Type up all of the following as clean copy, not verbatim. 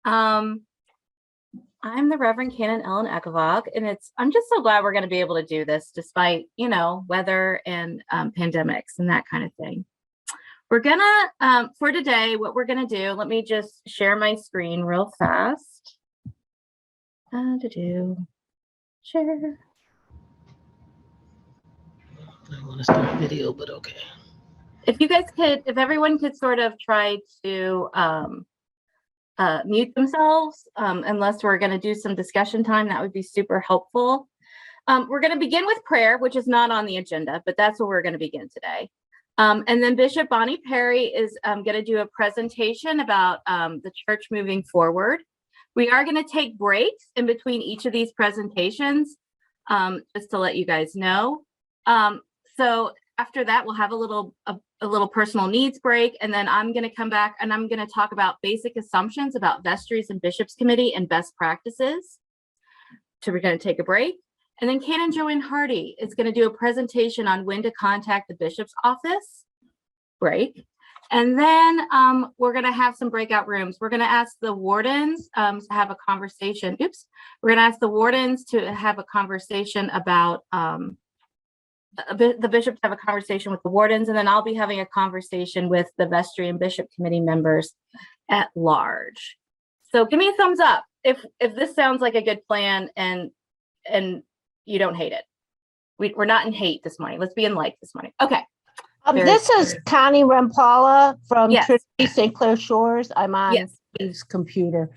I'm the Reverend Canon Ellen Ekevag, and I'm just so glad we're going to be able to do this despite, weather and pandemics and that kind of thing. We're gonna, for today, what we're gonna do, let me just share my screen real fast. Share. I want to start video, but okay. If everyone could sort of try to mute themselves, unless we're going to do some discussion time, that would be super helpful. We're going to begin with prayer, which is not on the agenda, but that's where we're going to begin today. And then Bishop Bonnie Perry is going to do a presentation about the church moving forward. We are going to take breaks in between each of these presentations, just to let you guys know. So after that, we'll have a little personal needs break, and then I'm going to come back and I'm going to talk about basic assumptions about vestries and bishops committee and best practices. So we're going to take a break. And then Canon Joanne Hardy is going to do a presentation on when to contact the bishop's office. Break. And then we're going to have some breakout rooms. We're going to ask the wardens to have a conversation. We're going to ask the wardens to have a conversation about the bishop to have a conversation with the wardens, and then I'll be having a conversation with the vestry and bishop committee members at large. So give me a thumbs up if this sounds like a good plan and you don't hate it. We're not in hate this morning. Let's be in light this morning. Okay. This is Connie Rempala from Yes. Trinity St. Clair Shores. I'm on his computer.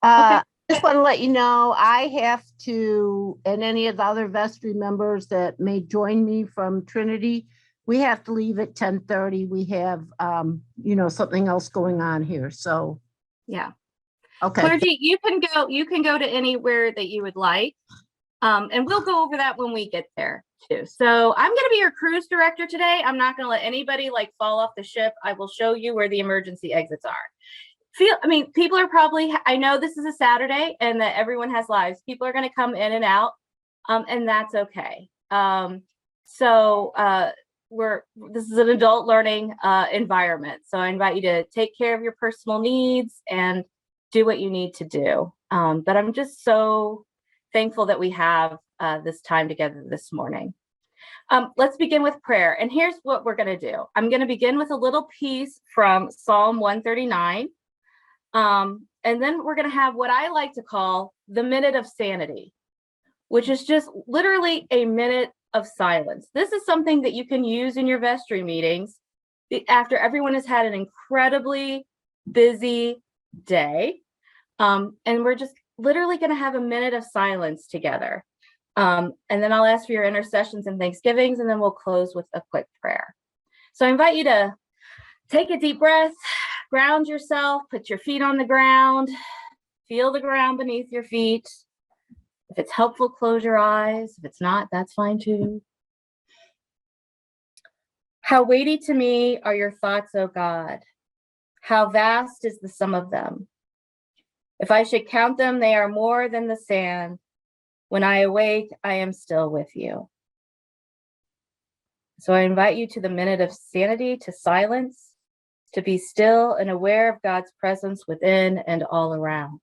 Okay. Just want to let you know, I have to, and any of the other vestry members that may join me from Trinity, we have to leave at 10:30. We have, something else going on here. So, yeah. Okay. Clergy, you can go to anywhere that you would like. And we'll go over that when we get there too. So I'm going to be your cruise director today. I'm not going to let anybody fall off the ship. I will show you where the emergency exits are. People are probably, I know this is a Saturday and that everyone has lives. People are going to come in and out, and that's okay. This is an adult learning environment. So I invite you to take care of your personal needs and do what you need to do. But I'm just so thankful that we have this time together this morning. Let's begin with prayer. And here's what we're going to do. I'm going to begin with a little piece from Psalm 139. And then we're going to have what I like to call the Minute of Sanity, which is just literally a minute of silence. This is something that you can use in your vestry meetings after everyone has had an incredibly busy day. And we're just literally going to have a minute of silence together. And then I'll ask for your intercessions and thanksgivings, and then we'll close with a quick prayer. So I invite you to take a deep breath, ground yourself, put your feet on the ground, feel the ground beneath your feet. If it's helpful, close your eyes. If it's not, that's fine too. How weighty to me are your thoughts, O God. How vast is the sum of them. If I should count them, they are more than the sand. When I awake, I am still with you. So I invite you to the minute of sanity, to silence, to be still and aware of God's presence within and all around.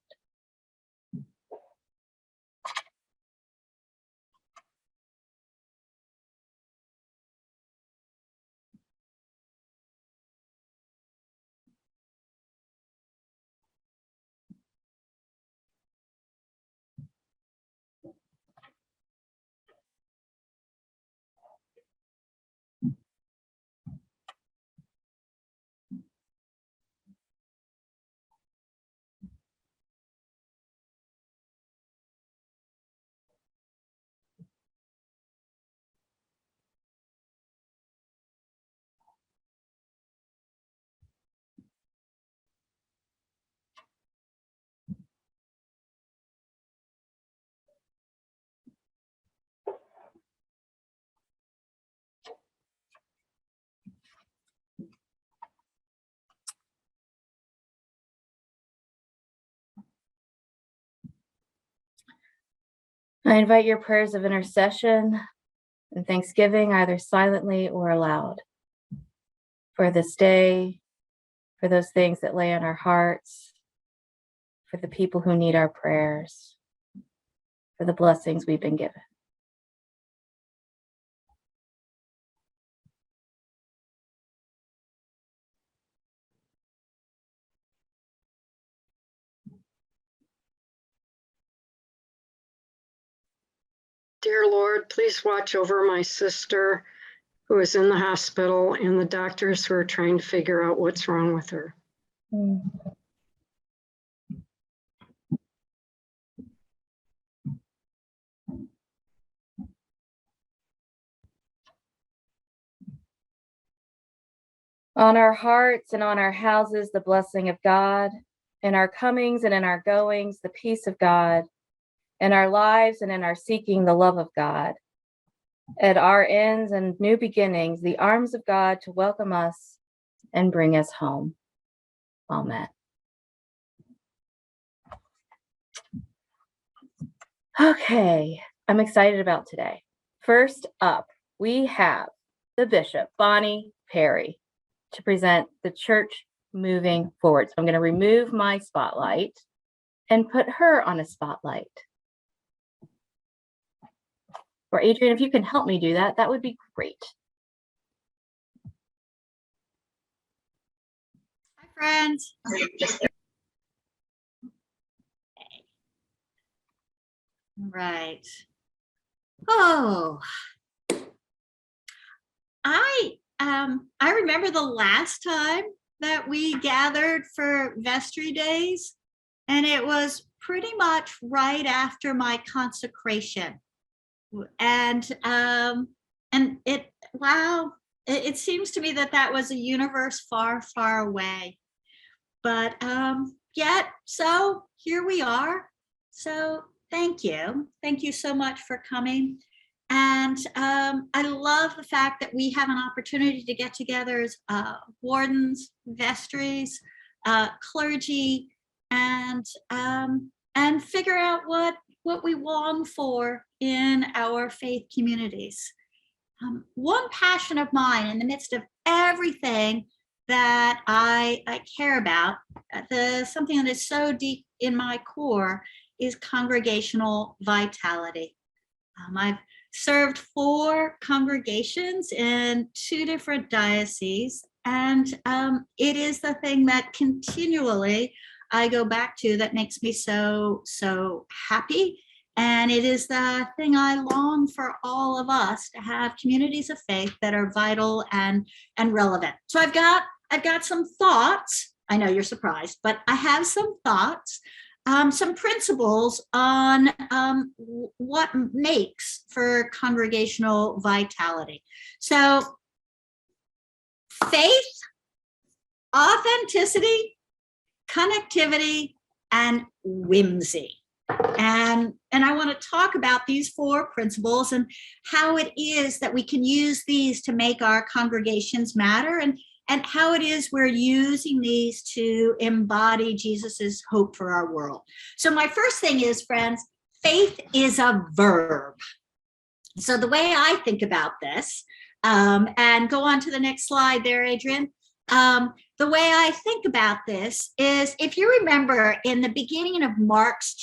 I invite your prayers of intercession and thanksgiving, either silently or aloud, for this day, for those things that lay on our hearts, for the people who need our prayers, for the blessings we've been given. Dear Lord, please watch over my sister who is in the hospital and the doctors who are trying to figure out what's wrong with her. On our hearts and on our houses, the blessing of God. In our comings and in our goings, the peace of God. In our lives and in our seeking, the love of God. At our ends and new beginnings, the arms of God to welcome us and bring us home. Amen. Okay, I'm excited about today. First up, we have the Bishop, Bonnie Perry, to present the church moving forward. So I'm going to remove my spotlight and put her on a spotlight. Or Adrian, if you can help me do that, that would be great. Hi, friends. Right. Oh, I remember the last time that we gathered for Vestry days, and it was pretty much right after my consecration. And it seems to me that was a universe far, far away. But yet, so here we are. So thank you so much for coming. And I love the fact that we have an opportunity to get together as wardens, vestries, clergy, and figure out what we long for in our faith communities. One passion of mine in the midst of everything that I care about, something that is so deep in my core, is congregational vitality. I've served 4 congregations in 2 different dioceses, and it is the thing that continually I go back to that makes me so happy. And it is the thing I long for all of us to have, communities of faith that are vital and relevant. So I've got some thoughts. I know you're surprised, but I have some thoughts, some principles on what makes for congregational vitality. So faith, authenticity, connectivity, and whimsy. And I want to talk about these 4 principles and how it is that we can use these to make our congregations matter, and how it is we're using these to embody Jesus's hope for our world. So my first thing is, friends, faith is a verb. So the way I think about this, and go on to the next slide there, Adrian. The way I think about this is, if you remember in the beginning of Mark's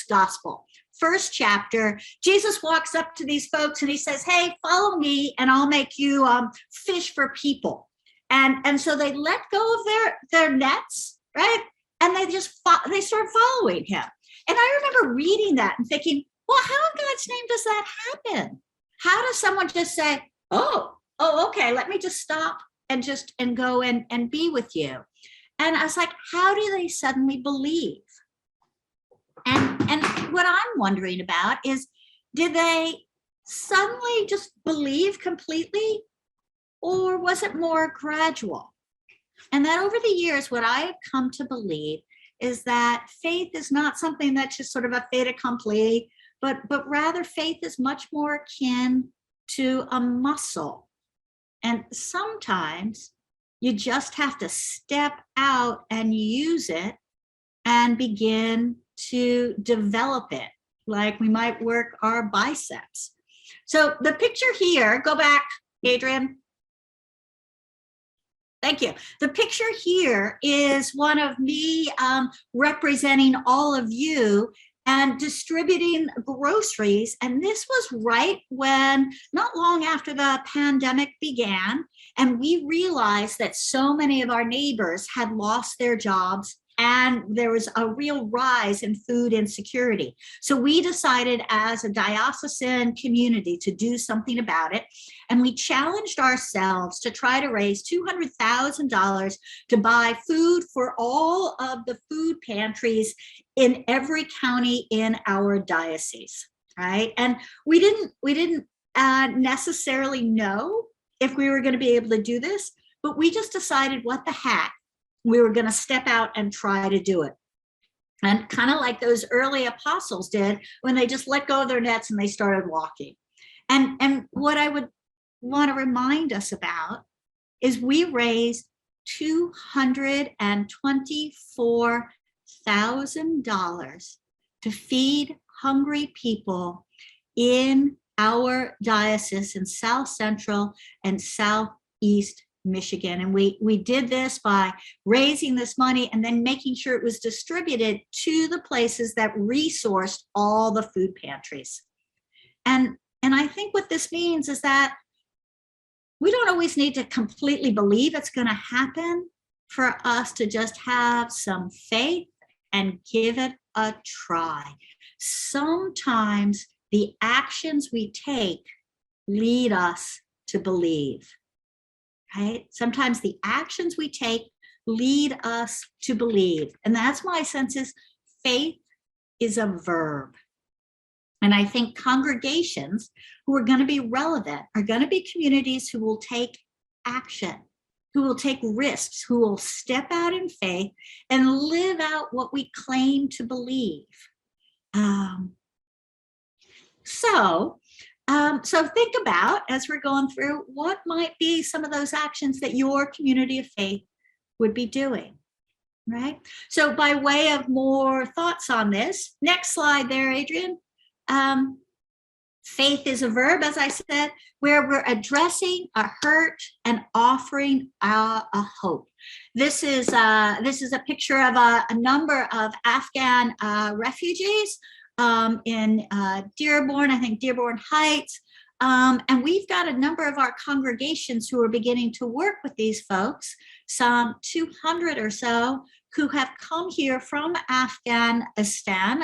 gospel, first chapter, Jesus walks up to these folks and he says, "Hey, follow me and I'll make you fish for people." And so they let go of their nets, right? And they start following him. And I remember reading that and thinking, well, how in God's name does that happen? How does someone just say, oh, okay, let me just stop and go and be with you? And I was like, how do they suddenly believe? And what I'm wondering about is, did they suddenly just believe completely, or was it more gradual? And that over the years, what I have come to believe is that faith is not something that's just sort of a fait accompli, but rather faith is much more akin to a muscle. And sometimes you just have to step out and use it and begin to develop it, like we might work our biceps. So the picture here, go back, Adrian. Thank you. The picture here is one of me representing all of you and distributing groceries. And this was right when, not long after the pandemic began, and we realized that so many of our neighbors had lost their jobs and there was a real rise in food insecurity. So we decided as a diocesan community to do something about it. And we challenged ourselves to try to raise $200,000 to buy food for all of the food pantries in every county in our diocese, right? And we didn't necessarily know if we were going to be able to do this, but we just decided, what the heck, we were going to step out and try to do it. And kind of like those early apostles did when they just let go of their nets and they started walking. And what I would want to remind us about is we raised $224,000 to feed hungry people in our diocese in South Central and Southeast Michigan. And we did this by raising this money and then making sure it was distributed to the places that resourced all the food pantries. And I think what this means is that we don't always need to completely believe it's going to happen for us to just have some faith and give it a try. Sometimes the actions we take lead us to believe. Right? Sometimes the actions we take lead us to believe. And that's my sense is faith is a verb. And I think congregations who are going to be relevant are going to be communities who will take action, who will take risks, who will step out in faith and live out what we claim to believe. So think about, as we're going through, what might be some of those actions that your community of faith would be doing, right? So by way of more thoughts on this, next slide there, Adrian. Faith is a verb, as I said, where we're addressing a hurt and offering a hope. This is a picture of a number of Afghan refugees in Dearborn, I think Dearborn Heights. And we've got a number of our congregations who are beginning to work with these folks, some 200 or so, who have come here from Afghanistan,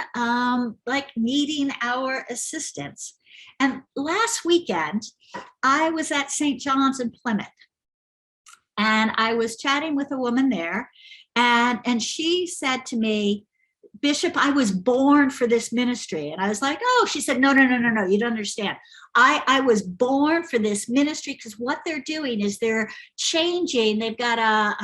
like needing our assistance. And last weekend, I was at St. John's in Plymouth, and I was chatting with a woman there, and she said to me, Bishop, I was born for this ministry. And I was like, oh, she said, no, you don't understand. I was born for this ministry because what they're doing is they're changing. They've got a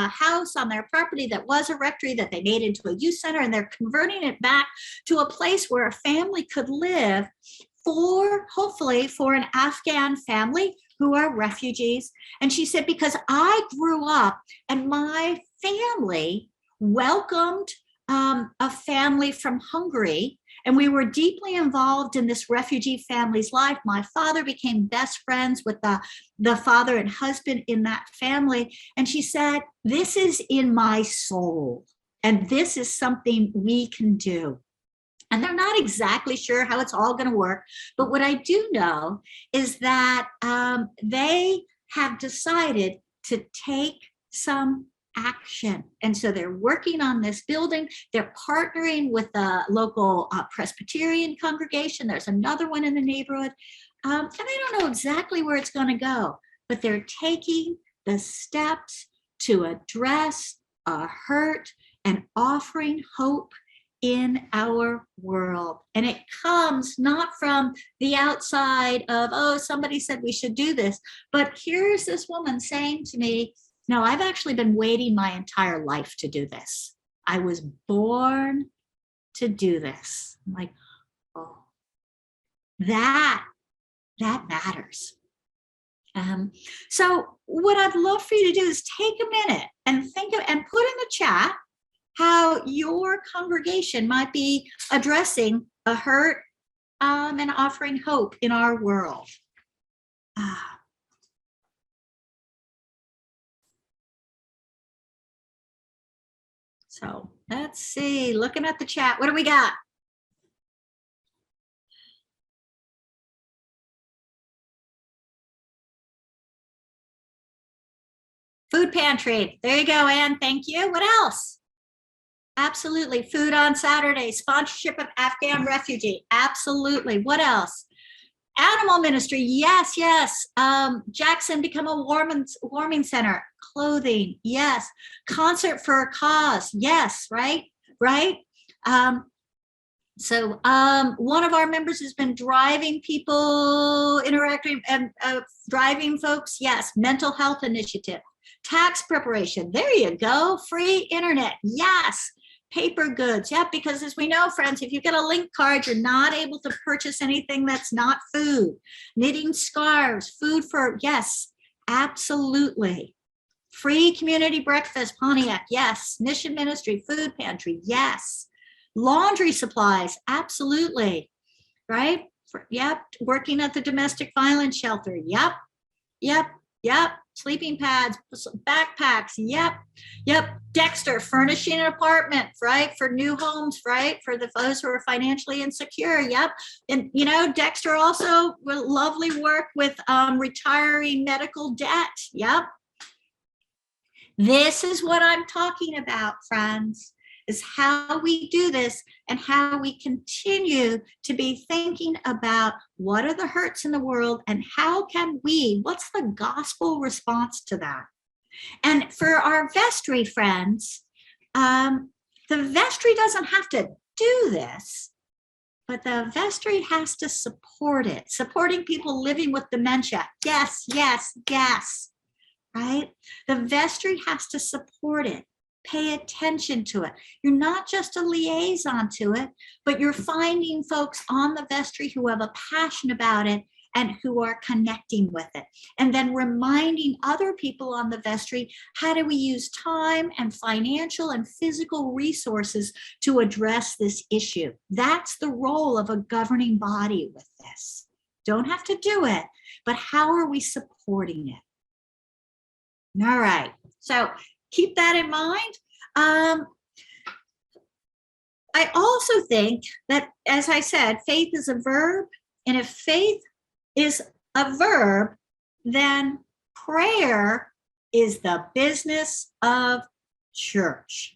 house on their property that was a rectory that they made into a youth center, and they're converting it back to a place where a family could live hopefully for an Afghan family who are refugees. And she said, because I grew up and my family welcomed a family from Hungary, and we were deeply involved in this refugee family's life. My father became best friends with the father and husband in that family. And she said, this is in my soul, and this is something we can do. And they're not exactly sure how it's all going to work. But what I do know is that they have decided to take some action. And so they're working on this building. They're partnering with the local Presbyterian congregation. There's another one in the neighborhood. And I don't know exactly where it's going to go, but they're taking the steps to address a hurt and offering hope in our world. And it comes not from the outside of, oh, somebody said we should do this, but here's this woman saying to me, no, I've actually been waiting my entire life to do this. I was born to do this. I'm like, oh, that matters. So what I'd love for you to do is take a minute and think of, and put in the chat how your congregation might be addressing a hurt and offering hope in our world. So let's see, looking at the chat, what do we got? Food pantry. There you go, Ann. Thank you. What else? Absolutely. Food on Saturday. Sponsorship of Afghan refugee. Absolutely. What else? Animal ministry. Yes, yes. Jackson become a warming center. Clothing. Yes. Concert for a cause. Yes. Right. Right. So one of our members has been driving people, interacting and driving folks. Yes. Mental health initiative. Tax preparation. There you go. Free internet. Yes. Paper goods. Yeah, because as we know, friends, if you get a link card, you're not able to purchase anything that's not food. Knitting scarves, food for, yes, absolutely. Free community breakfast, Pontiac. Yes. Mission ministry, food pantry. Yes. Laundry supplies. Absolutely. Right. Yep. Working at the domestic violence shelter. Yep. Yep. Yep. Sleeping pads, backpacks. Yep. Yep. Dexter, furnishing an apartment, right? For new homes, right? For the those who are financially insecure. Yep. And, you know, Dexter also will lovely work with retiring medical debt. Yep. This is what I'm talking about, friends, is how we do this and how we continue to be thinking about what are the hurts in the world and how can we, what's the gospel response to that? And for our vestry friends, the vestry doesn't have to do this, but the vestry has to support it, supporting people living with dementia. Yes, yes, yes, right? The vestry has to support it. Pay attention to it. You're not just a liaison to it, but you're finding folks on the vestry who have a passion about it and who are connecting with it. And then reminding other people on the vestry, how do we use time and financial and physical resources to address this issue? That's the role of a governing body with this. Don't have to do it, but how are we supporting it? All right, so keep that in mind. I also think that, as I said, faith is a verb. And if faith is a verb, then prayer is the business of church.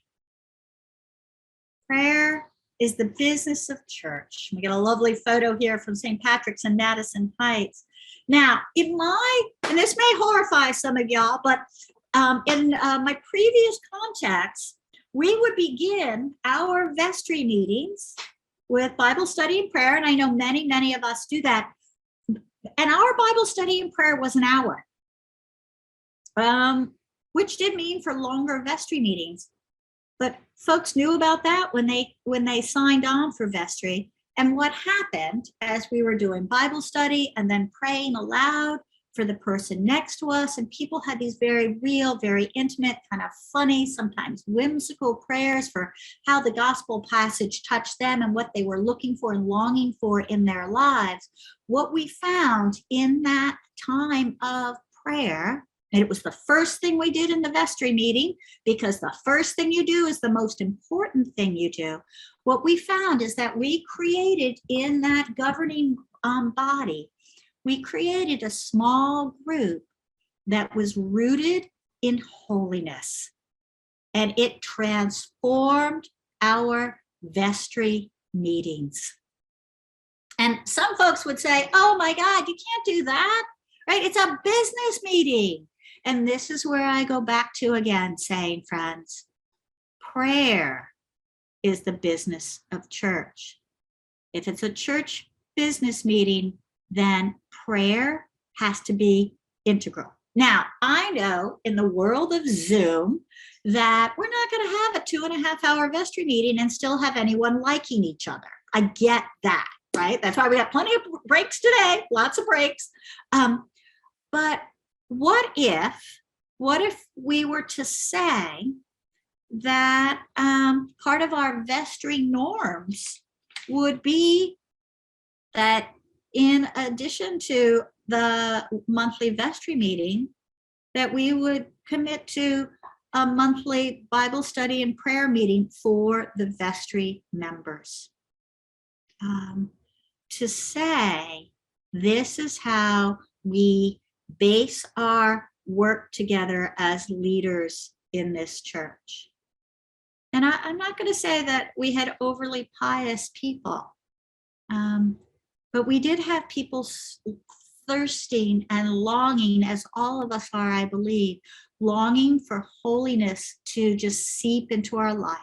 Prayer is the business of church. We get a lovely photo here from St. Patrick's in Madison Heights. Now, and this may horrify some of y'all, but in my previous contexts, we would begin our vestry meetings with Bible study and prayer. And I know many, many of us do that. And our Bible study and prayer was an hour, which did mean for longer vestry meetings. But folks knew about that when they signed on for vestry. And what happened as we were doing Bible study and then praying aloud for the person next to us, and people had these very real, very intimate, kind of funny, sometimes whimsical prayers for how the gospel passage touched them and what they were looking for and longing for in their lives. What we found in that time of prayer, and it was the first thing we did in the vestry meeting, because the first thing you do is the most important thing you do. What we found is that we created in that governing body, we created a small group that was rooted in holiness, and it transformed our vestry meetings. And some folks would say, oh my God, you can't do that, right? It's a business meeting. And this is where I go back to again saying, friends, prayer is the business of church. If it's a church business meeting, then prayer has to be integral. Now, I know in the world of Zoom that we're not going to have a 2.5-hour vestry meeting and still have anyone liking each other. I get that, right? That's why we have plenty of breaks today, lots of breaks. But what if we were to say that part of our vestry norms would be that in addition to the monthly vestry meeting, that we would commit to a monthly Bible study and prayer meeting for the Vestry members. To say, this is how we base our work together as leaders in this church. And I'm not going to say that we had overly pious people, but we did have people thirsting and longing, as all of us are, I believe, longing for holiness to just seep into our life.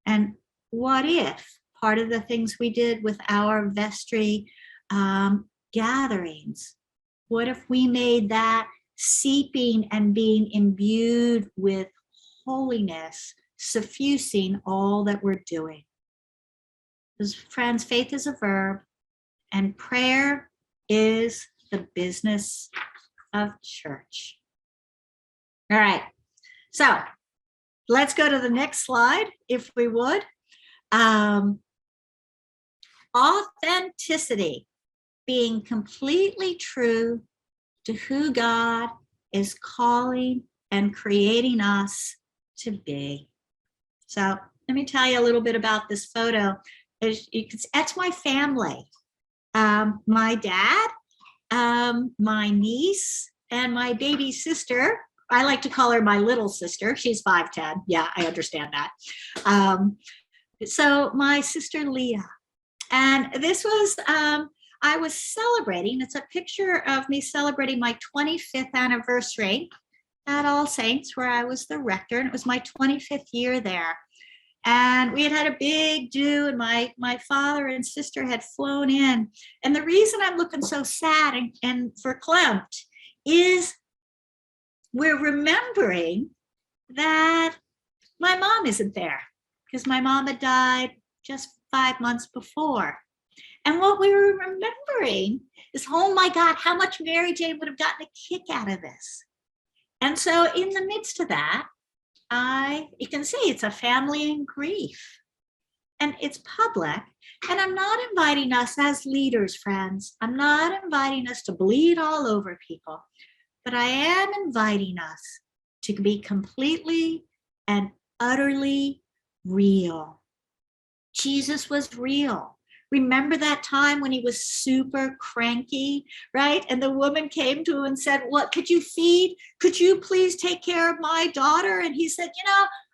And what if part of the things we did with our Vestry gatherings, what if we made that seeping and being imbued with holiness, suffusing all that we're doing? Because friends, faith is a verb and prayer is the business of church. All right, so let's go to the next slide, if we would. Authenticity, being completely true to who God is calling and creating us to be. So let me tell you a little bit about this photo. That's my family. My dad, my niece, and my baby sister. I like to call her my little sister. She's 5'10". Yeah, I understand that. So my sister Leah. And this was, I was celebrating, it's a picture of me celebrating my 25th anniversary at All Saints, where I was the rector, and it was my 25th year there. And we had a big do, and my father and sister had flown in. And the reason I'm looking so sad and verklempt is we're remembering that my mom isn't there, because my mom had died just 5 months before. And what we were remembering is, oh my God, how much Mary Jane would have gotten a kick out of this. And so in the midst of that, you can see it's a family in grief, and it's public. And I'm not inviting us as leaders, friends. I'm not inviting us to bleed all over people, but I am inviting us to be completely and utterly real. Jesus was real. Remember that time when he was super cranky, right? And the woman came to him and said, what could you feed? Could you please take care of my daughter? And he said,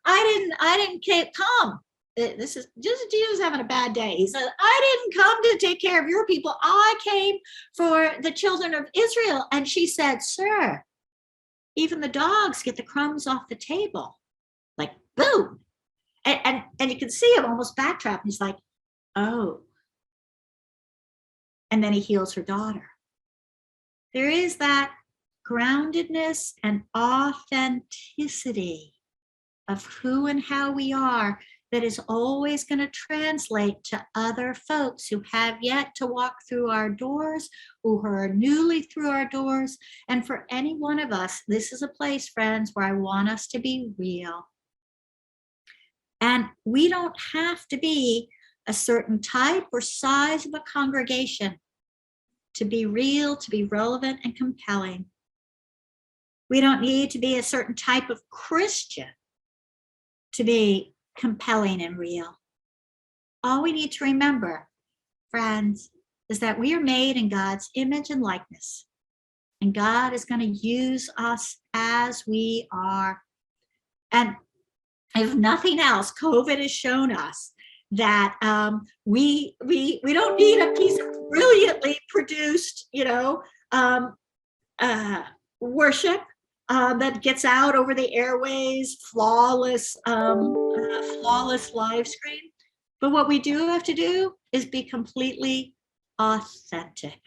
I didn't come. This is just Jesus having a bad day. He said, I didn't come to take care of your people. I came for the children of Israel. And she said, sir, even the dogs get the crumbs off the table. Like, boom. And you can see him almost backtrack. He's like, oh. And then he heals her daughter. There is that groundedness and authenticity of who and how we are that is always going to translate to other folks who have yet to walk through our doors, who are newly through our doors. And for any one of us, this is a place, friends, where I want us to be real. And we don't have to be a certain type or size of a congregation to be real, to be relevant and compelling. We don't need to be a certain type of Christian to be compelling and real. All we need to remember, friends, is that we are made in God's image and likeness. And God is going to use us as we are. And if nothing else, COVID has shown us that we don't need a piece of brilliantly produced, worship that gets out over the airways, flawless live stream. But what we do have to do is be completely authentic.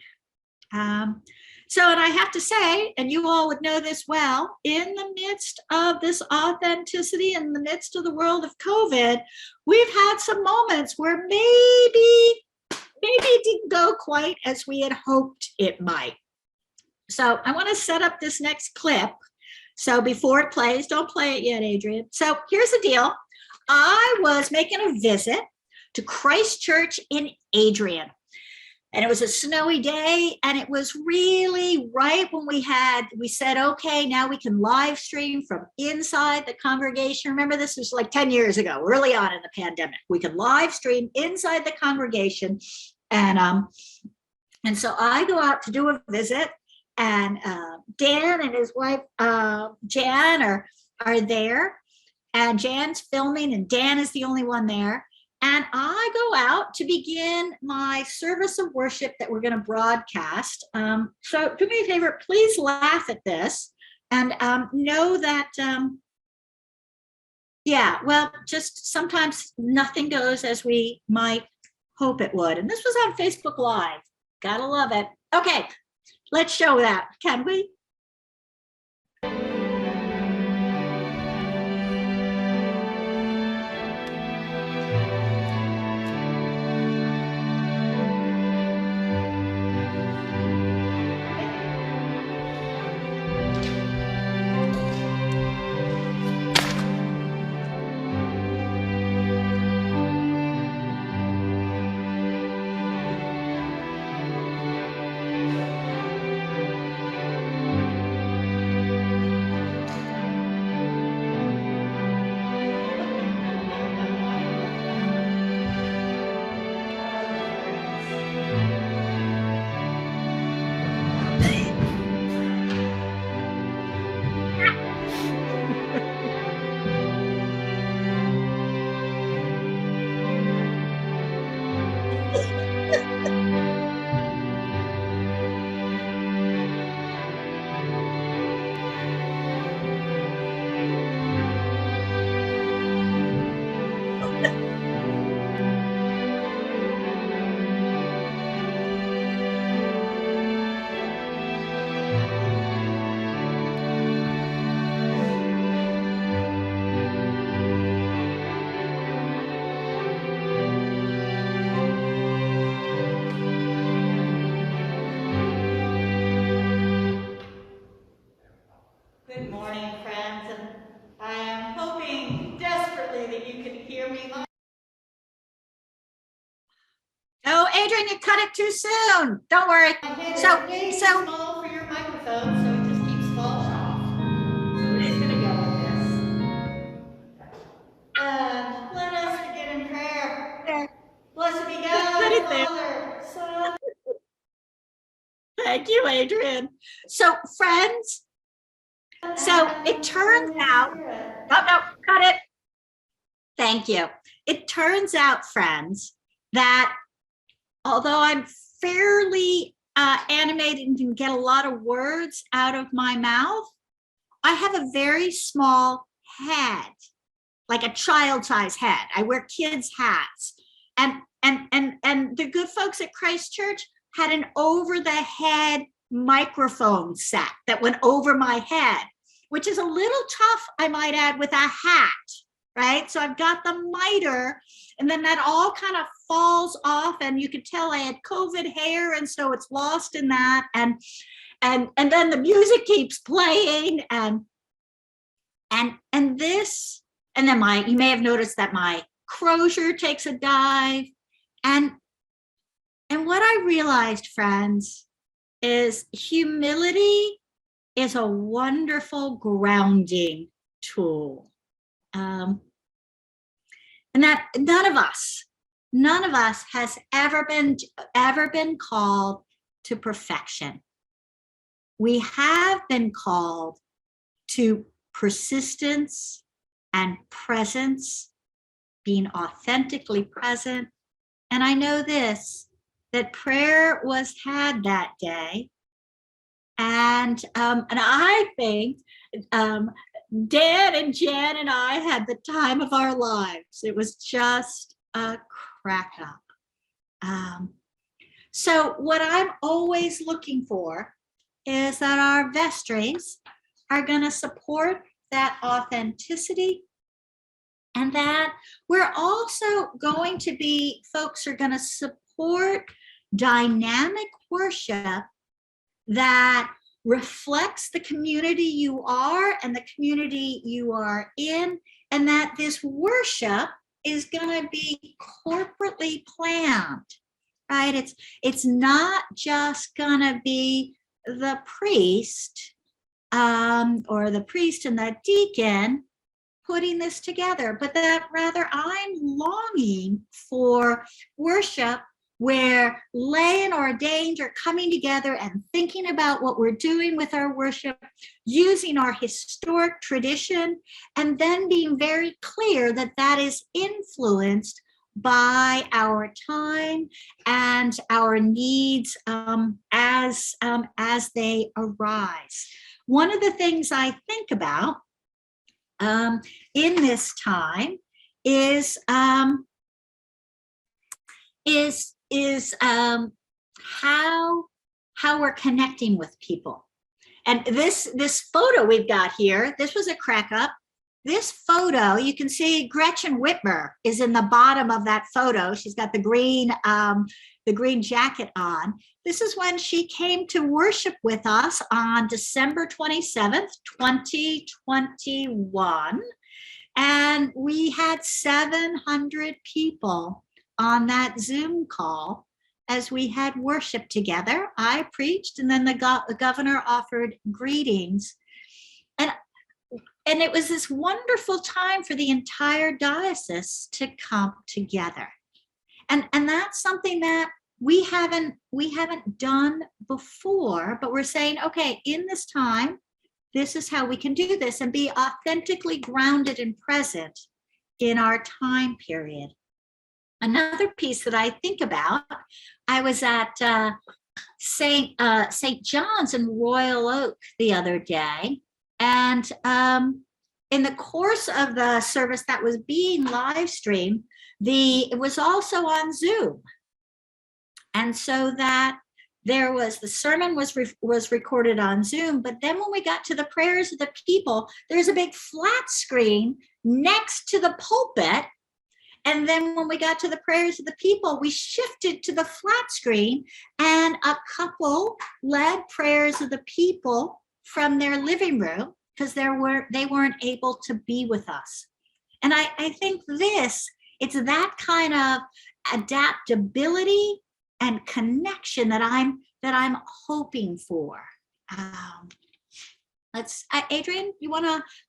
And I have to say, and you all would know this well, in the midst of this authenticity, in the midst of the world of COVID, we've had some moments where maybe it didn't go quite as we had hoped it might. So I want to set up this next clip. So before it plays, don't play it yet, Adrian. So here's the deal. I was making a visit to Christ Church in Adrian. and it was a snowy day, and it was really right when we said, okay, now we can live stream from inside the congregation. Remember, this was like 10 years ago, early on in the pandemic. We could live stream inside the congregation. And so I go out to do a visit, and Dan and his wife, Jan, are there, and Jan's filming, and Dan is the only one there. And I go out to begin my service of worship that we're going to broadcast. So do me a favor, please laugh at this, and know that, yeah, well, just sometimes nothing goes as we might hope it would. And this was on Facebook Live. Gotta love it. Okay, let's show that, can we? Good morning, friends, and I am hoping desperately that you can hear me. Oh, Adrian, you cut it too soon. Don't worry. So small for your microphone, so it just keeps falling off. So we're just gonna go with this. And let us begin in prayer. Blessed be God, Father, Son. Thank you, Adrian. So, friends, so it turns out, no, cut it. Thank you. It turns out, friends, that although I'm fairly animated and can get a lot of words out of my mouth, I have a very small head, like a child-sized head. I wear kids' hats. And the good folks at Christ Church had an over-the-head microphone set that went over my head, which is a little tough, I might add, with a hat, right? So I've got the miter, and then that all kind of falls off, and you could tell I had COVID hair, and so it's lost in that, and then the music keeps playing, and this, and then you may have noticed that my crozier takes a dive, and what I realized, friends, is humility is a wonderful grounding tool. And that none of us has ever been called to perfection. We have been called to persistence and presence, being authentically present. And I know this, that prayer was had that day. And I think Dan and Jan and I had the time of our lives. It was just a crack up. So what I'm always looking for is that our vestries are going to support that authenticity, and that we're also going to be folks who are going to support dynamic worship that reflects the community you are and the community you are in, and that this worship is going to be corporately planned right? It's not just gonna be the priest or the priest and the deacon putting this together, but that rather I'm longing for worship where lay and ordained are coming together and thinking about what we're doing with our worship, using our historic tradition, and then being very clear that that is influenced by our time and our needs as they arise. One of the things I think about in this time is how we're connecting with people. And this photo we've got here, this was a crack up. This photo, you can see Gretchen Whitmer is in the bottom of that photo. She's got the green jacket on. This is when she came to worship with us on December 27th, 2021. And we had 700 people on that Zoom call as we had worship together. I preached, and then the governor offered greetings. And it was this wonderful time for the entire diocese to come together. And that's something that we haven't done before, but we're saying, okay, in this time, this is how we can do this and be authentically grounded and present in our time period. Another piece that I think about, I was at St. John's in Royal Oak the other day, and in the course of the service that was being live streamed, it was also on Zoom. And so that the sermon was recorded on Zoom, but then when we got to the prayers of the people, there's a big flat screen next to the pulpit. And then when we got to the prayers of the people, we shifted to the flat screen, and a couple led prayers of the people from their living room because they weren't able to be with us. And I think it's that kind of adaptability and connection that I'm hoping for. Adrian,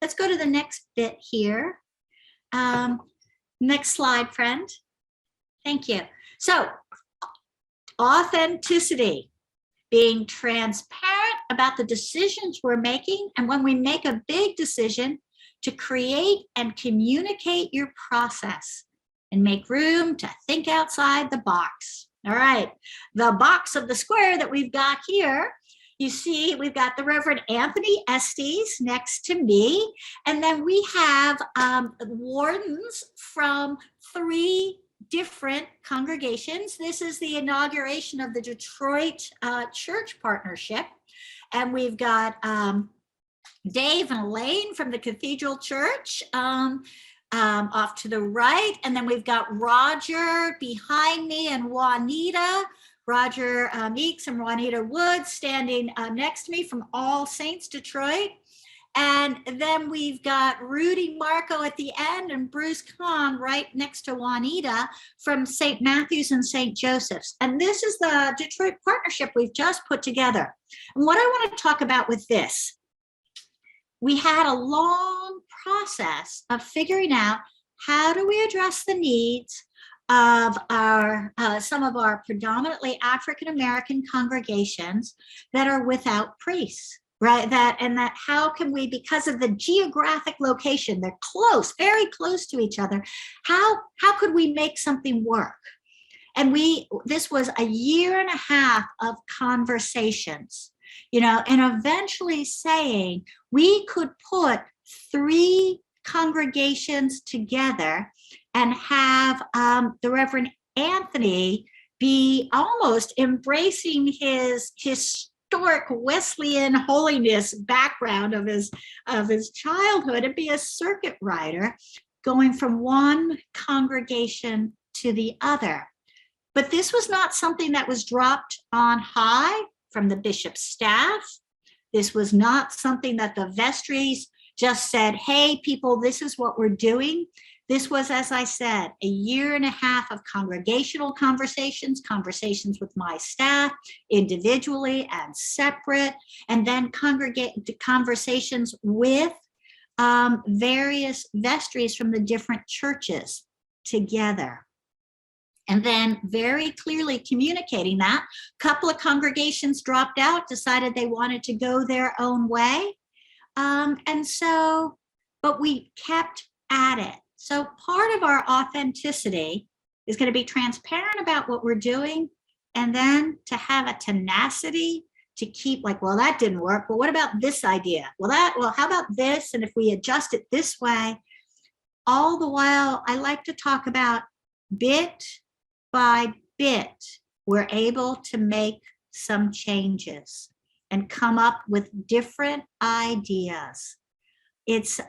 let's go to the next bit here. Next slide, friend. Thank you. So, authenticity, being transparent about the decisions we're making, and when we make a big decision, to create and communicate your process and make room to think outside the box. All right, the box of the square that we've got here, you see we've got the Reverend Anthony Estes next to me, and then we have wardens from 3 different congregations. This is the inauguration of the Detroit Church Partnership, and we've got Dave and Elaine from the Cathedral Church off to the right, and then we've got Roger behind me and Juanita, Roger Meeks and Juanita Woods standing next to me from All Saints Detroit. And then we've got Rudy Marco at the end and Bruce Kahn right next to Juanita from St. Matthew's and St. Joseph's. And this is the Detroit partnership we've just put together. And what I want to talk about with this, we had a long process of figuring out how do we address the needs of our some of our predominantly African-American congregations that are without priests, right? That how can we, because of the geographic location, they're close, very close to each other, how could we make something work? And this was a 1.5 years of conversations, and eventually saying we could put 3 congregations together and have the Reverend Anthony be almost embracing his historic Wesleyan holiness background of his childhood and be a circuit rider going from one congregation to the other. But this was not something that was dropped on high from the bishop's staff. This was not something that the vestries just said, hey, people, this is what we're doing. This was, as I said, a year and a half of congregational conversations with my staff, individually and separate, and then conversations with various vestries from the different churches together. And then very clearly communicating that. A couple of congregations dropped out, decided they wanted to go their own way. But we kept at it. So part of our authenticity is going to be transparent about what we're doing, and then to have a tenacity to keep like, well, that didn't work. Well, what about this idea? Well, how about this? And if we adjust it this way, all the while, I like to talk about bit by bit, we're able to make some changes and come up with different ideas. It's,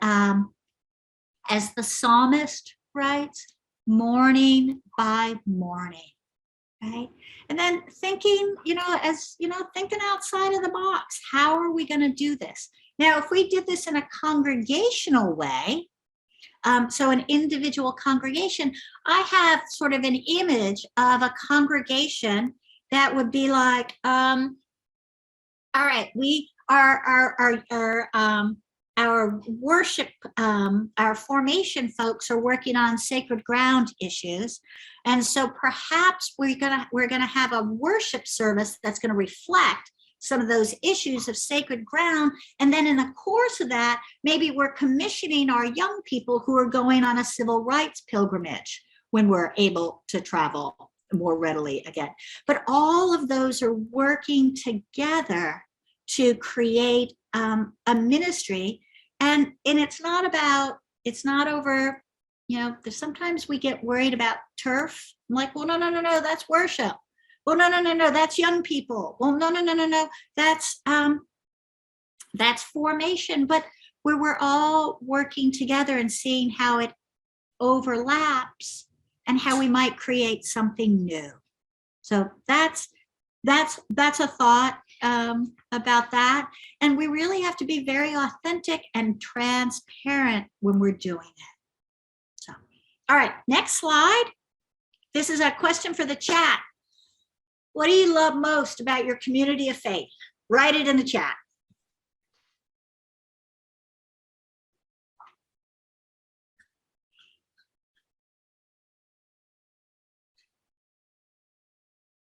as the psalmist writes, morning by morning, right? And then thinking, thinking outside of the box. How are we going to do this? Now, if we did this in a congregational way, so an individual congregation, I have sort of an image of a congregation that would be like, all right, we our worship, our formation folks are working on sacred ground issues. And so perhaps we're gonna have a worship service that's gonna reflect some of those issues of sacred ground. And then in the course of that, maybe we're commissioning our young people who are going on a civil rights pilgrimage when we're able to travel more readily again. But all of those are working together to create a ministry. And it's not over, sometimes we get worried about turf. I'm like, well, no, that's worship. Well, no, that's young people. Well, no, that's formation. But where we're all working together and seeing how it overlaps and how we might create something new. So that's a thought about that. And we really have to be very authentic and transparent when we're doing it. So, all right, next slide. This is a question for the chat. What do you love most about your community of faith? Write it in the chat.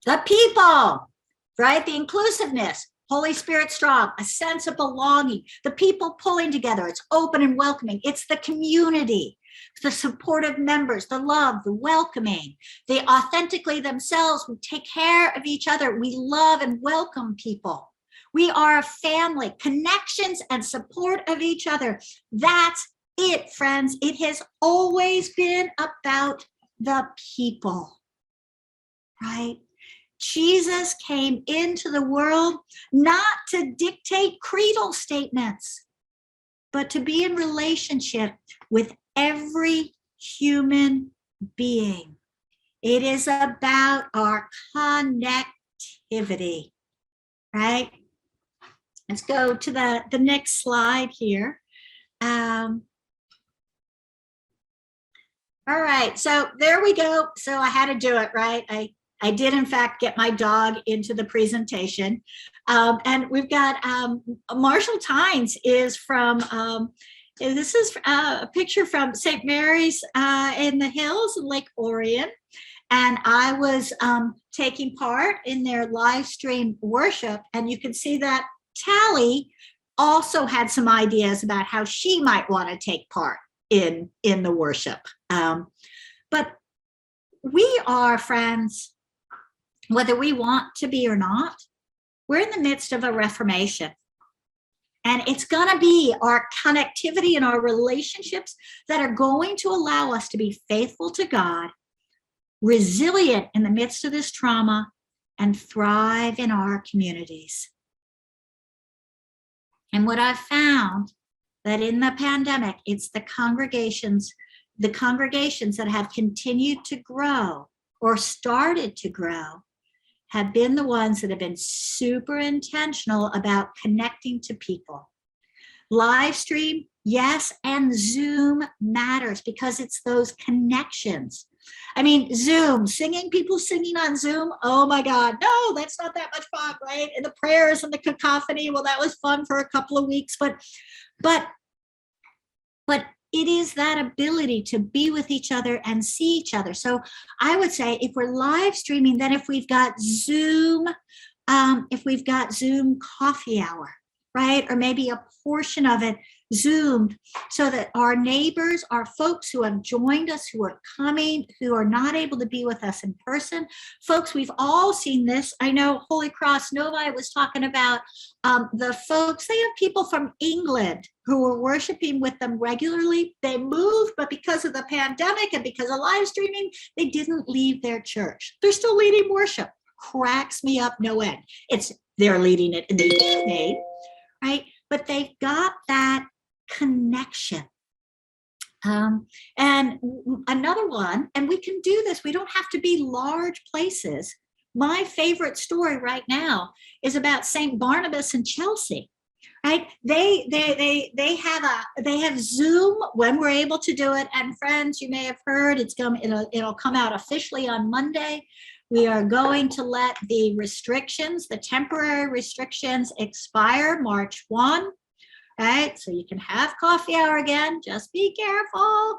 The people, right? The inclusiveness, Holy Spirit strong, a sense of belonging, the people pulling together. It's open and welcoming. It's the community, the supportive members, the love, the welcoming. They authentically themselves, we take care of each other. We love and welcome people. We are a family, connections and support of each other. That's it, friends. It has always been about the people, right? Jesus came into the world not to dictate creedal statements, but to be in relationship with every human being. It is about our connectivity, right? Let's go to the next slide here. All right, so there we go. So I had to do it, right? I did, in fact, get my dog into the presentation. And we've got Marshall Tynes is from, this is a picture from St. Mary's in the Hills in Lake Orion. And I was taking part in their live stream worship. And you can see that Tally also had some ideas about how she might want to take part in the worship. But we are, friends, whether we want to be or not, we're in the midst of a reformation. And it's going to be our connectivity and our relationships that are going to allow us to be faithful to God, resilient in the midst of this trauma, and thrive in our communities. And what I've found that in the pandemic, it's the congregations that have continued to grow or started to grow have been the ones that have been super intentional about connecting to people. Live stream, Yes, and Zoom matters because it's those connections. I mean, Zoom, people singing on Zoom. Oh my God, no, that's not that much fun, right? And the prayers and the cacophony, well, that was fun for a couple of weeks, but it is that ability to be with each other and see each other. So I would say if we're live streaming, then if we've got Zoom coffee hour, right? Or maybe a portion of it Zoomed, so that our neighbors, our folks who have joined us, who are coming, who are not able to be with us in person. Folks, we've all seen this. I know Holy Cross Novi was talking about the folks, they have people from England who are worshiping with them regularly. They moved, but because of the pandemic and because of live streaming, they didn't leave their church. They're still leading worship. Cracks me up no end. They're leading it in the evening, right? But they've got that connection. And another one, and we can do this, we don't have to be large places. My favorite story right now is about St. Barnabas in Chelsea, right? They have Zoom when we're able to do it. And friends, you may have heard it'll come out officially on Monday. We are going to let the temporary restrictions expire March 1. Right, so you can have coffee hour again, just be careful.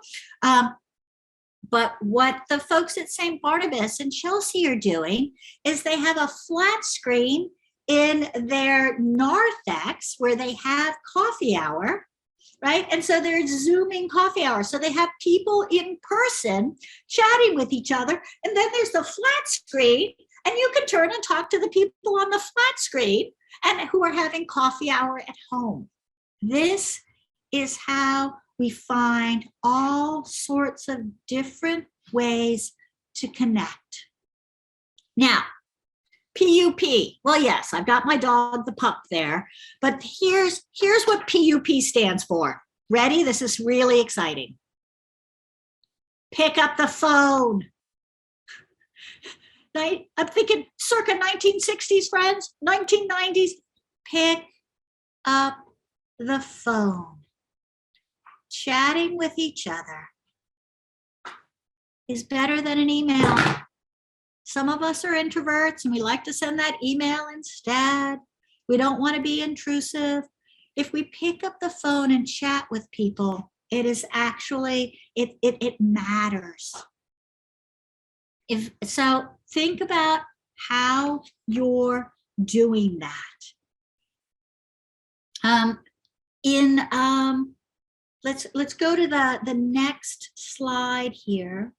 But what the folks at St. Barnabas and Chelsea are doing is they have a flat screen in their narthex where they have coffee hour, right? And so they're Zooming coffee hour. So they have people in person chatting with each other. And then there's the flat screen, and you can turn and talk to the people on the flat screen and who are having coffee hour at home. This is how we find all sorts of different ways to connect. Now, PUP. Well, yes, I've got my dog, the pup there, but here's what PUP stands for. Ready? This is really exciting. Pick up the phone. I'm thinking circa 1960s, friends, 1990s. Pick up the phone. Chatting with each other is better than an email. Some of us are introverts and we like to send that email instead. We don't want to be intrusive. If we pick up the phone and chat with people, it is actually, it matters. So think about how you're doing that. Let's go to the next slide here.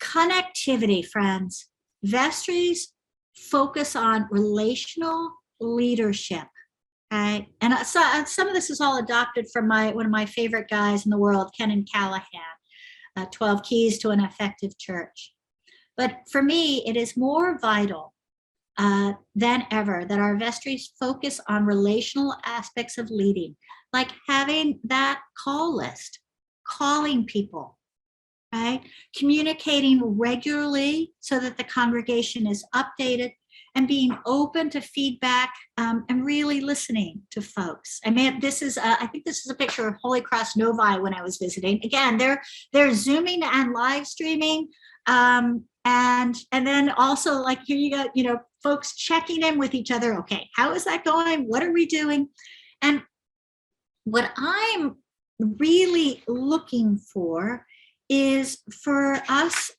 Connectivity, friends. Vestry's focus on relational leadership. Right? And some of this is all adopted from one of my favorite guys in the world, Ken Callahan, 12 Keys to an Effective Church. But for me, it is more vital than ever that our vestries focus on relational aspects of leading, like having that call list, calling people, right? Communicating regularly so that the congregation is updated, and being open to feedback and really listening to folks. I think this is a picture of Holy Cross Novi when I was visiting. Again, they're Zooming and live streaming. And then also, like, here you go, folks checking in with each other. Okay, how is that going? What are we doing? And what I'm really looking for is for us,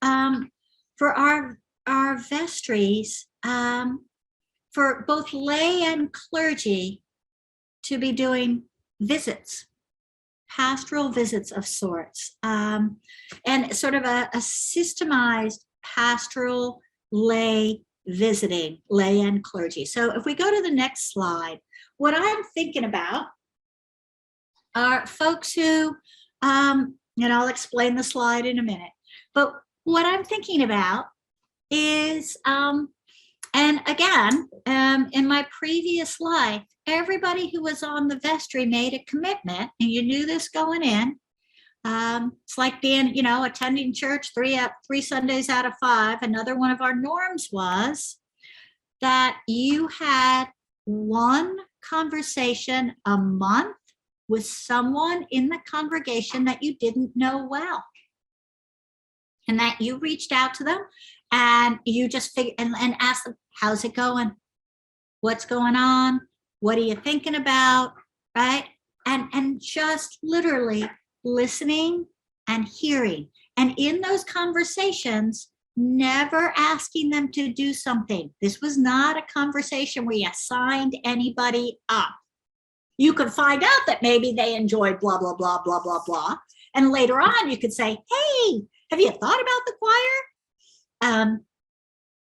for our vestries, for both lay and clergy to be doing visits, pastoral visits of sorts, and sort of a systemized pastoral lay visiting, lay and clergy. So if we go to the next slide, what I'm thinking about are folks who, and I'll explain the slide in a minute, but what I'm thinking about is, and again, in my previous life, everybody who was on the vestry made a commitment, and you knew this going in. It's like being, attending church 3 Sundays out of 5. Another one of our norms was that you had one conversation a month with someone in the congregation that you didn't know well, and that you reached out to them and you just figured and asked them, how's it going? What's going on? What are you thinking about? Right? And just literally listening and hearing. And in those conversations, never asking them to do something. This was not a conversation where you signed anybody up. You could find out that maybe they enjoyed blah, blah, blah, blah, blah, blah. And later on, you could say, hey, have you thought about the choir?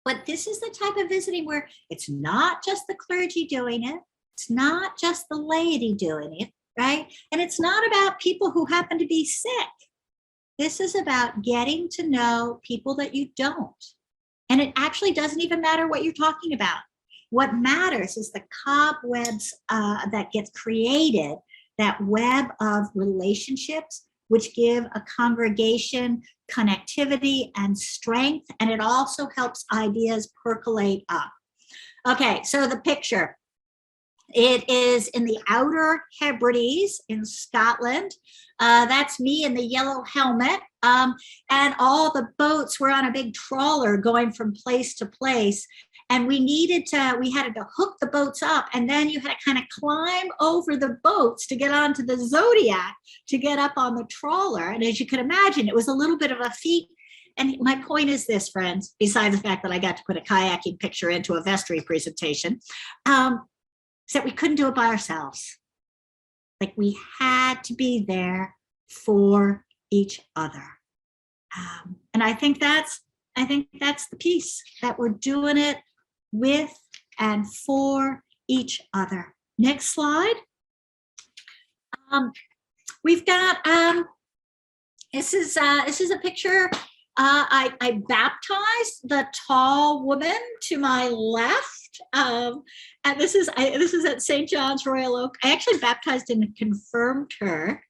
But this is the type of visiting where it's not just the clergy doing it. It's not just the laity doing it, right? And it's not about people who happen to be sick. This is about getting to know people that you don't. And it actually doesn't even matter what you're talking about. What matters is the cobwebs that gets created, that web of relationships, which give a congregation connectivity and strength. And it also helps ideas percolate up. Okay, so the picture. It is in the Outer Hebrides in Scotland. That's me in the yellow helmet. And all the boats were on a big trawler going from place to place. And we had to hook the boats up, and then you had to kind of climb over the boats to get onto the Zodiac to get up on the trawler. And as you can imagine, it was a little bit of a feat. And my point is this, friends, besides the fact that I got to put a kayaking picture into a Vestry presentation, is that we couldn't do it by ourselves. Like, we had to be there for each other. And I think that's the piece, that we're doing it with and for each other. Next slide. We've got, this is a picture. I baptized the tall woman to my left. And this is at St. John's Royal Oak. I actually baptized and confirmed her.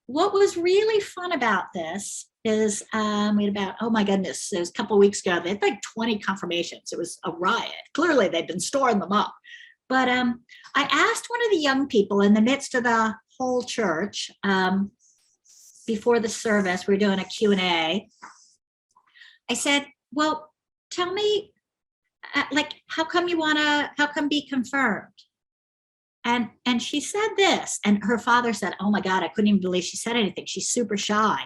What was really fun about this is we had about, oh my goodness, it was a couple of weeks ago, they had like 20 confirmations. It was a riot. Clearly they'd been storing them up. But I asked one of the young people in the midst of the whole church, before the service, we were doing a Q&A. I said, well, tell me, how come be confirmed? And she said this, and her father said, oh my God, I couldn't even believe she said anything. She's super shy.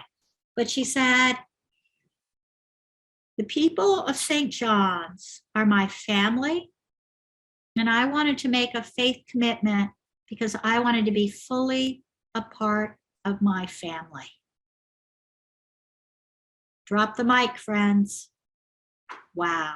But she said, the people of St. John's are my family, and I wanted to make a faith commitment because I wanted to be fully a part of my family. Drop the mic, friends. Wow.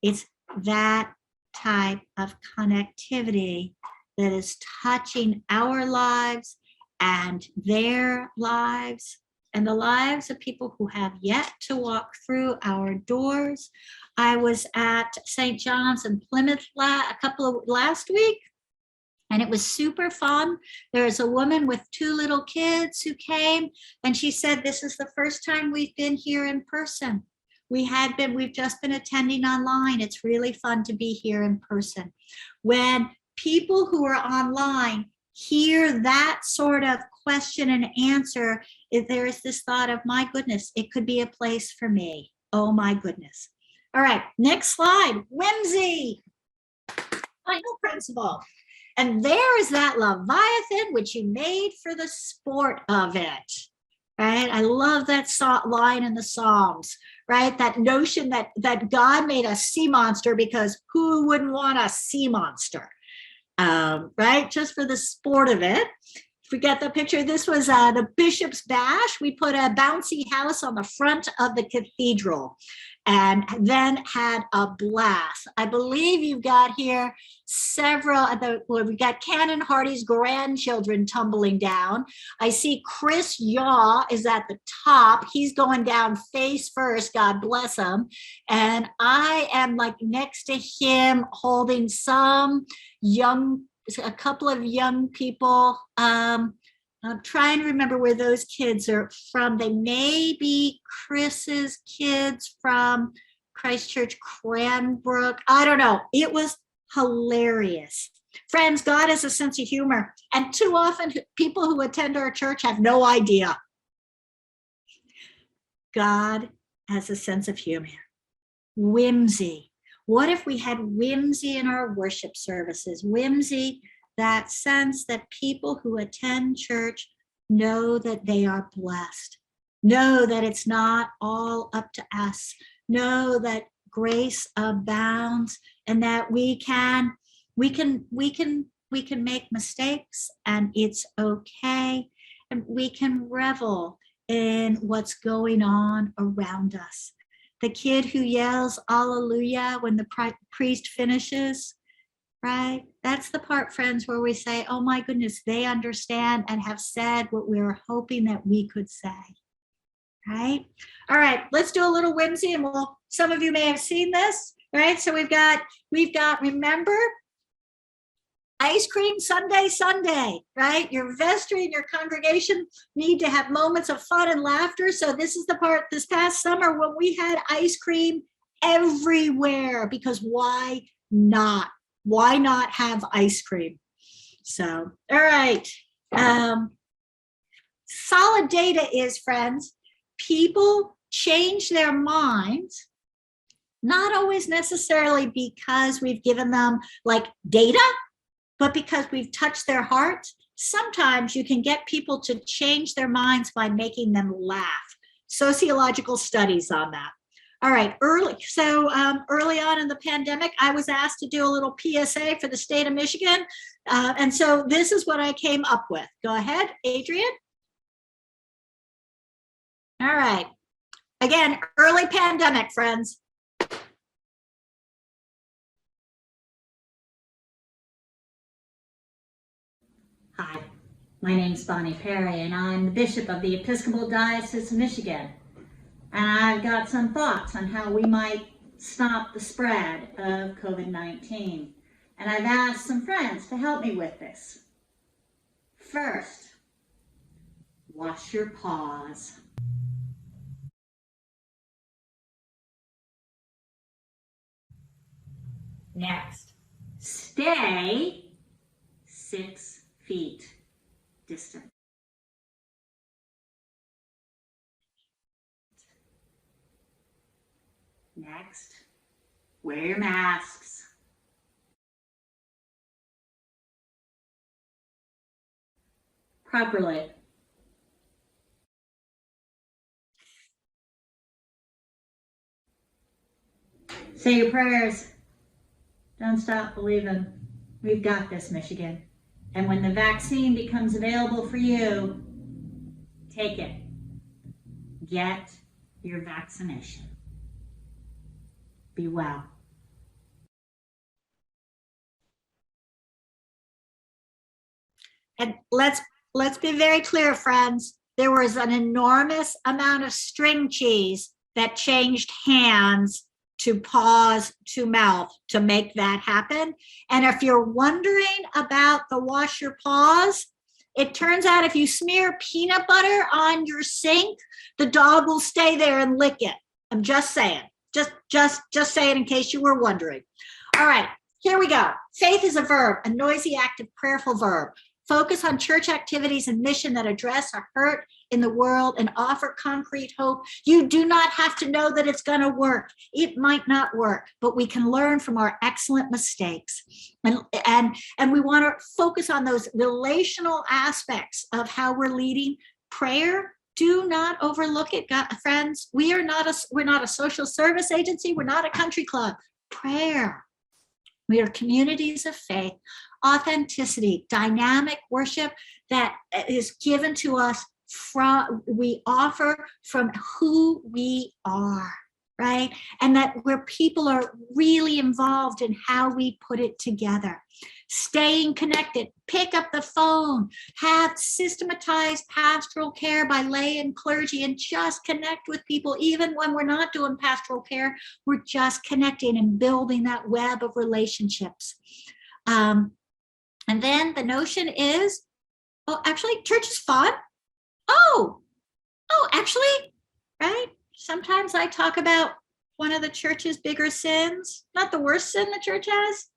It's that type of connectivity that is touching our lives and their lives and the lives of people who have yet to walk through our doors. I was at St. John's in Plymouth last week, and it was super fun. There's a woman with 2 little kids who came, and she said, this is the first time we've been here in person. We've just been attending online. It's really fun to be here in person. When people who are online hear that sort of question and answer, there is this thought of, my goodness, it could be a place for me. Oh my goodness. All right, next slide. Whimsy, final principle. And there is that Leviathan, which you made for the sport of it, right? I love that line in the Psalms, right? That notion that God made a sea monster because who wouldn't want a sea monster, right? Just for the sport of it. If we get the picture, this was the Bishop's Bash. We put a bouncy house on the front of the cathedral and then had a blast. I believe you've got here we've got Canon Hardy's grandchildren tumbling down. I see Chris Yaw is at the top. He's going down face first, God bless him. And I am like next to him holding a couple of young people. I'm trying to remember where those kids are from. They may be Chris's kids from Christchurch Cranbrook. I don't know. It was hilarious. Friends, God has a sense of humor, and too often people who attend our church have no idea. God has a sense of humor. Whimsy. What if we had whimsy in our worship services? Whimsy, that sense that people who attend church know that they are blessed, know that it's not all up to us, know that grace abounds, and that we can make mistakes, and it's okay, and we can revel in what's going on around us. The kid who yells hallelujah when the priest finishes, right? That's the part, friends, where we say, oh my goodness, they understand and have said what we were hoping that we could say, right? All right, let's do a little whimsy, and some of you may have seen this, right? So we've got, remember, ice cream Sunday, right? Your vestry and your congregation need to have moments of fun and laughter. So this is the part this past summer when we had ice cream everywhere, because why not? Why not have ice cream? So, all right. Solid data is, friends, people change their minds, not always necessarily because we've given them like data, but because we've touched their hearts. Sometimes you can get people to change their minds by making them laugh. Sociological studies on that. All right, early on in the pandemic, I was asked to do a little PSA for the state of Michigan. And so this is what I came up with. Go ahead, Adrian. All right. Again, early pandemic, friends. Hi, my name's Bonnie Perry, and I'm the Bishop of the Episcopal Diocese of Michigan. And I've got some thoughts on how we might stop the spread of COVID-19. And I've asked some friends to help me with this. First, wash your paws. Next, stay 6 feet distant. Next, wear your masks. Properly. Say your prayers. Don't stop believing. We've got this, Michigan. And when the vaccine becomes available for you, take it. Get your vaccination. Be well. And let's be very clear, friends. There was an enormous amount of string cheese that changed hands to paws to mouth to make that happen. And if you're wondering about the wash your paws, it turns out if you smear peanut butter on your sink, the dog will stay there and lick it. I'm just saying. Just saying in case you were wondering. All right, here we go. Faith is a verb, a noisy, active, prayerful verb. Focus on church activities and mission that address a hurt in the world and offer concrete hope. You do not have to know that it's going to work. It might not work, but we can learn from our excellent mistakes. And we want to focus on those relational aspects of how we're leading prayer. Do not overlook it, friends. We're not a social service agency. We're not a country club. Prayer. We are communities of faith, authenticity, dynamic worship that is given to us we offer from who we are, right? And that where people are really involved in how we put it together. Staying connected, pick up the phone, have systematized pastoral care by lay and clergy, and just connect with people. Even when we're not doing pastoral care, we're just connecting and building that web of relationships. And then the notion is, oh, actually, church is fun. Oh, actually, right? Sometimes I talk about one of the church's bigger sins, not the worst sin the church has,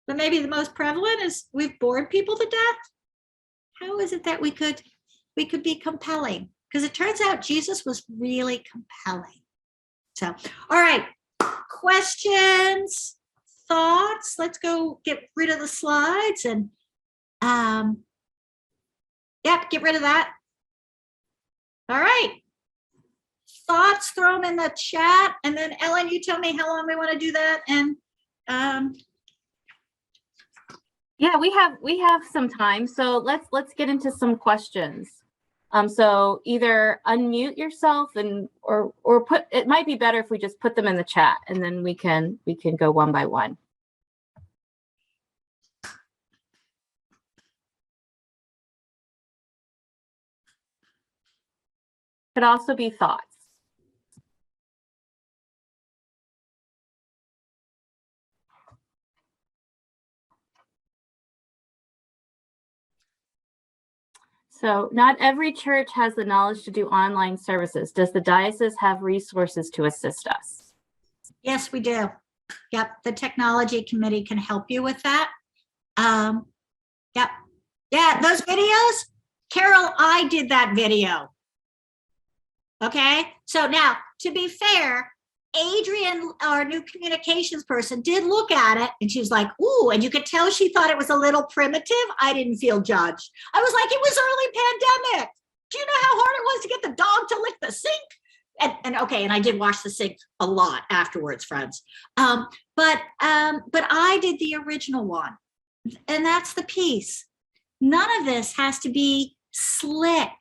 but maybe the most prevalent is we've bored people to death. How is it that we could be compelling? Because it turns out Jesus was really compelling. So, all right, questions, thoughts? Let's go get rid of the slides and, yep, get rid of that. All right. Thoughts, throw them in the chat. And then Ellen, you tell me how long we want to do that. And yeah, we have some time. So let's get into some questions. So either unmute yourself or it might be better if we just put them in the chat and then we can go one by one. Could also be thoughts. So not every church has the knowledge to do online services. Does the diocese have resources to assist us? yes, we do. Yep, the technology committee can help you with that. Yep. Yeah, those videos, Carol, I did that video. Okay, so now to be fair, Adrian, our new communications person, did look at it and she's like, ooh, and you could tell she thought it was a little primitive. I didn't feel judged. I was like, it was early pandemic. Do you know how hard it was to get the dog to lick the sink? And okay, and I did wash the sink a lot afterwards, friends. But I did the original one, and that's the piece. None of this has to be slick.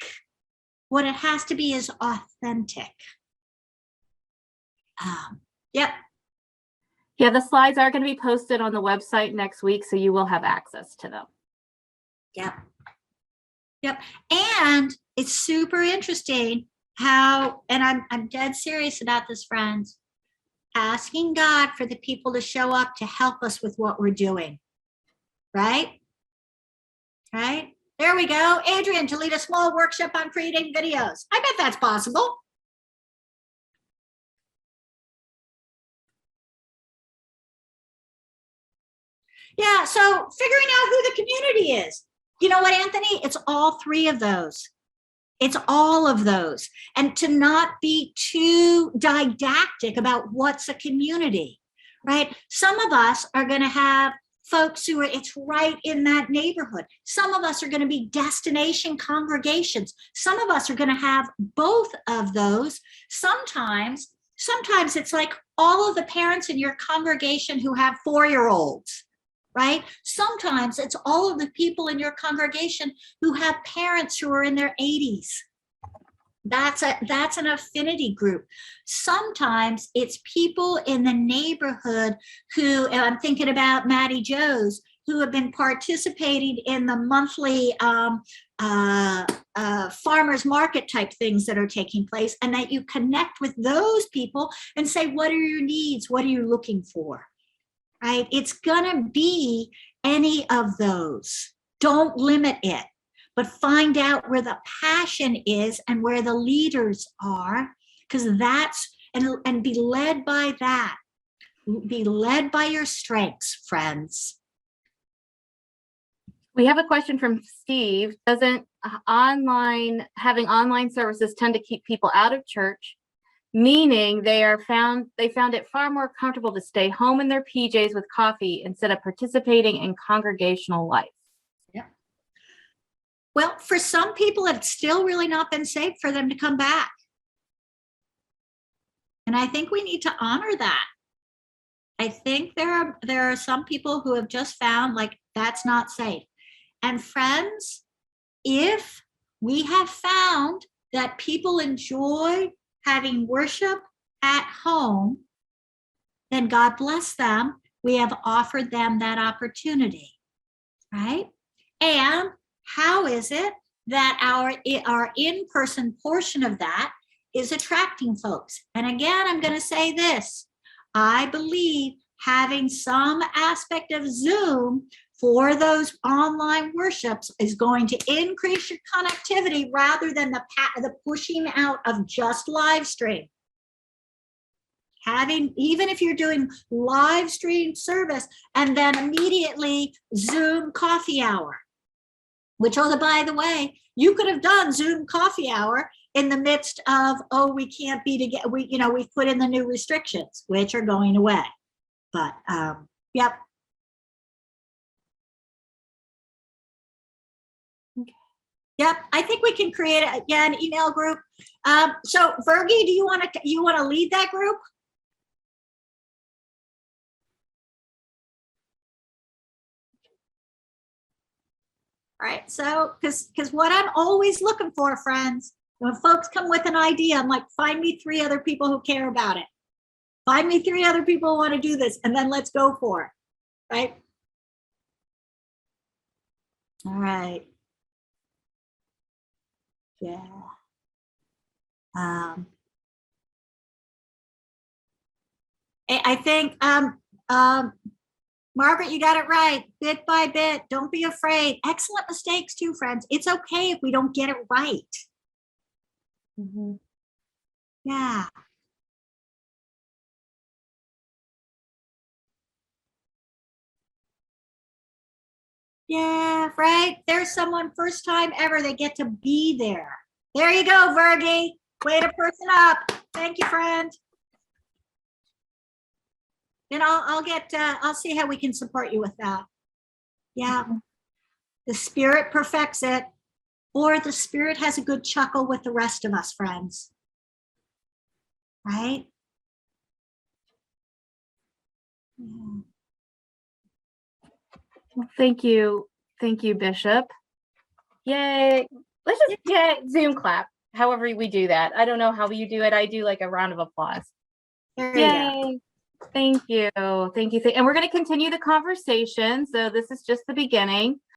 What it has to be is authentic. Yep. Yeah, the slides are going to be posted on the website next week, so you will have access to them. Yep. Yep. And it's super interesting how, and I'm dead serious about this, friends, asking God for the people to show up to help us with what we're doing. Right? Right? There we go. Adrian, to lead a small workshop on creating videos. I bet that's possible. Yeah, so figuring out who the community is. You know what, Anthony? It's all three of those. It's all of those. And to not be too didactic about what's a community, right? Some of us are going to have folks who are, it's right in that neighborhood. Some of us are going to be destination congregations. Some of us are going to have both of those. Sometimes it's like all of the parents in your congregation who have 4-year-olds. Right? Sometimes it's all of the people in your congregation who have parents who are in their 80s. That's an affinity group. Sometimes it's people in the neighborhood who, and I'm thinking about Maddie Joe's, who have been participating in the monthly farmers market type things that are taking place, and that you connect with those people and say, what are your needs? What are you looking for? Right? It's gonna be any of those. Don't limit it, but find out where the passion is and where the leaders are, because that's, and be led by that. Be led by your strengths, friends. We have a question from Steve. Doesn't having online services tend to keep people out of church? Meaning they found it far more comfortable to stay home in their PJs with coffee instead of participating in congregational life. Yeah. Well, for some people, it's still really not been safe for them to come back. And I think we need to honor that. I think there are some people who have just found like that's not safe. And friends, if we have found that people enjoy having worship at home, then God bless them. We have offered them that opportunity, right? And how is it that our in-person portion of that is attracting folks? And again, I'm going to say this. I believe having some aspect of Zoom for those online worships is going to increase your connectivity rather than the pushing out of just live stream. Even if you're doing live stream service and then immediately Zoom coffee hour, which, oh, by the way, you could have done Zoom coffee hour in the midst of, oh, we can't be together. We've put in the new restrictions, which are going away. But yep. Yep, I think we can create an email group. So Virgie, do you want to lead that group? All right, so because what I'm always looking for, friends, when folks come with an idea, I'm like, find me 3 other people who care about it. Find me 3 other people who want to do this, and then let's go for it, right? All right. Yeah. I think Margaret, you got it right. Bit by bit, don't be afraid. Excellent mistakes too, friends. It's okay if we don't get it right. Mm-hmm. Yeah. Yeah, right. There's someone first time ever they get to be there. There you go, Virgie. Way to person up. Thank you, friend. And I'll see how we can support you with that. Yeah. The Spirit perfects it, or the Spirit has a good chuckle with the rest of us, friends. Right? Yeah. Well, thank you, Bishop. Yay! Let's just Zoom clap. However we do that. I don't know how you do it. I do like a round of applause. There you go. Thank you. And we're going to continue the conversation. So this is just the beginning.